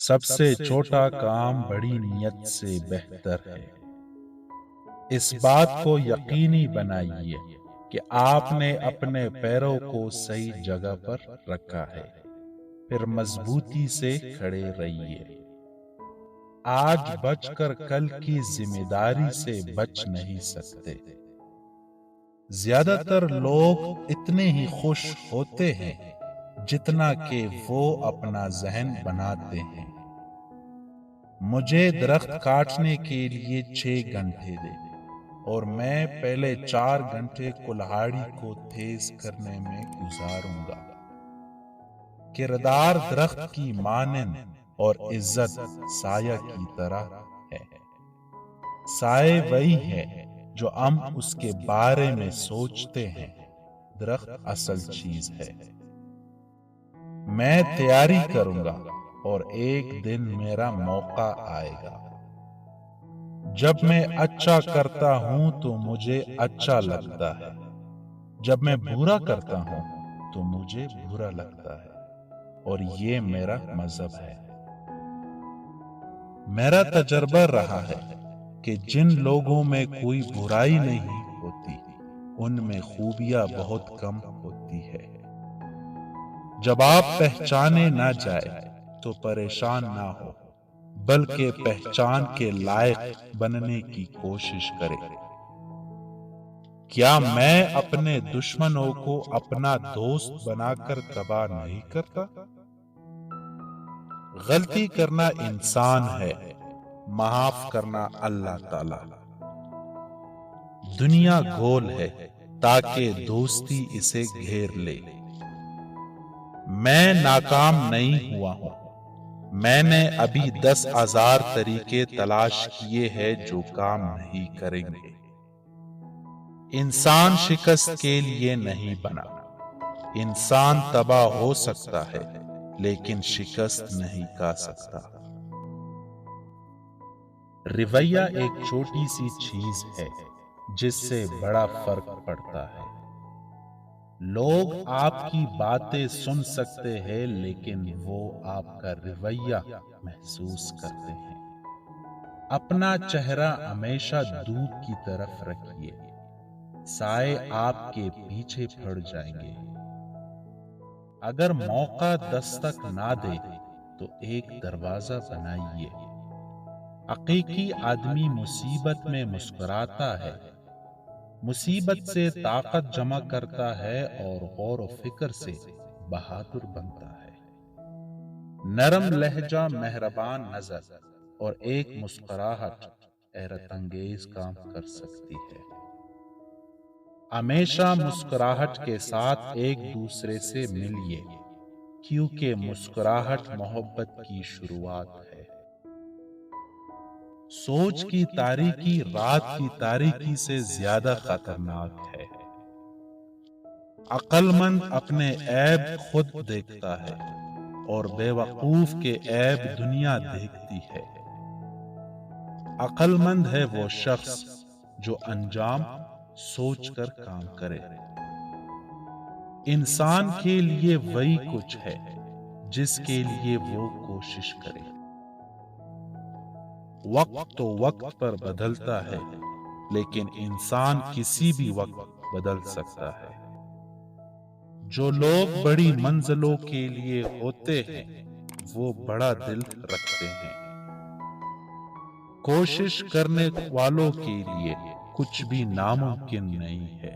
سب سے چھوٹا کام بڑی نیت سے بہتر ہے۔ اس بات کو یقینی بنائیے کہ آپ نے اپنے پیروں کو صحیح جگہ پر رکھا ہے، پھر مضبوطی سے کھڑے رہیے۔ آج بچ کر کل کی ذمہ داری سے بچ نہیں سکتے۔ زیادہ تر لوگ اتنے ہی خوش ہوتے ہیں جتنا کہ وہ اپنا ذہن بناتے ہیں۔ مجھے درخت کاٹنے کے لیے 6 گھنٹے دے اور میں پہلے 4 گھنٹے کلہاڑی کو تیز کرنے میں گزاروں گا۔ کردار درخت کی مانند اور عزت سایہ کی طرح ہے۔ سایہ وہی ہے جو ہم اس کے بارے میں سوچتے ہیں، درخت اصل چیز ہے۔ میں تیاری کروں گا اور ایک دن میرا موقع آئے گا۔ جب میں اچھا کرتا ہوں تو مجھے اچھا لگتا ہے، جب میں برا کرتا ہوں تو مجھے برا لگتا ہے، اور یہ میرا مذہب ہے۔ میرا تجربہ رہا ہے کہ جن لوگوں میں کوئی برائی نہیں ہوتی ان میں خوبیاں بہت کم ہوتی ہے۔ جب آپ پہچانے نہ جائے تو پریشان نہ ہو، بلکہ پہچان کے لائق بننے کی کوشش کرے۔ کیا میں اپنے دشمنوں کو اپنا دوست بنا کر تباہ نہیں کرتا؟ غلطی کرنا انسان ہے، معاف کرنا اللہ تعالی۔ دنیا گول ہے تاکہ دوستی اسے گھیر لے۔ میں ناکام نہیں ہوا ہوں، میں نے ابھی 10,000 طریقے تلاش کیے ہیں جو کام نہیں کریں گے۔ انسان شکست کے لیے نہیں بنا۔ انسان تباہ ہو سکتا ہے لیکن شکست نہیں کھا سکتا۔ رویہ ایک چھوٹی سی چیز ہے جس سے بڑا فرق پڑتا ہے۔ لوگ آپ کی باتیں سن سکتے ہیں لیکن وہ آپ کا رویہ محسوس کرتے ہیں۔ اپنا چہرہ ہمیشہ دودھ کی طرف رکھیے، سائے آپ کے پیچھے پڑ جائیں گے۔ اگر موقع دستک نہ دے تو ایک دروازہ بنائیے۔ حقیقی آدمی مصیبت میں مسکراتا ہے، مصیبت سے طاقت جمع کرتا ہے اور غور و فکر سے بہادر بنتا ہے۔ نرم لہجہ مہربان نظر اور ایک مسکراہٹ حیرت انگیز کام کر سکتی ہے۔ ہمیشہ مسکراہٹ کے ساتھ ایک دوسرے سے ملیے، کیونکہ مسکراہٹ محبت کی شروعات ہے۔ سوچ کی تاریکی رات کی تاریکی سے زیادہ خطرناک ہے۔ عقل مند اپنے عیب خود دیکھتا ہے اور بے وقوف کے عیب دنیا دیکھتی ہے۔ عقل مند ہے وہ شخص جو انجام سوچ کر کام کرے۔ انسان کے لیے وہی کچھ ہے جس کے لیے وہ کوشش کرے۔ وقت تو وقت پر بدلتا ہے لیکن انسان کسی بھی وقت بدل سکتا ہے۔ جو لوگ بڑی منزلوں کے لیے ہوتے ہیں وہ بڑا دل رکھتے ہیں۔ کوشش کرنے والوں کے لیے کچھ بھی ناممکن نہیں ہے۔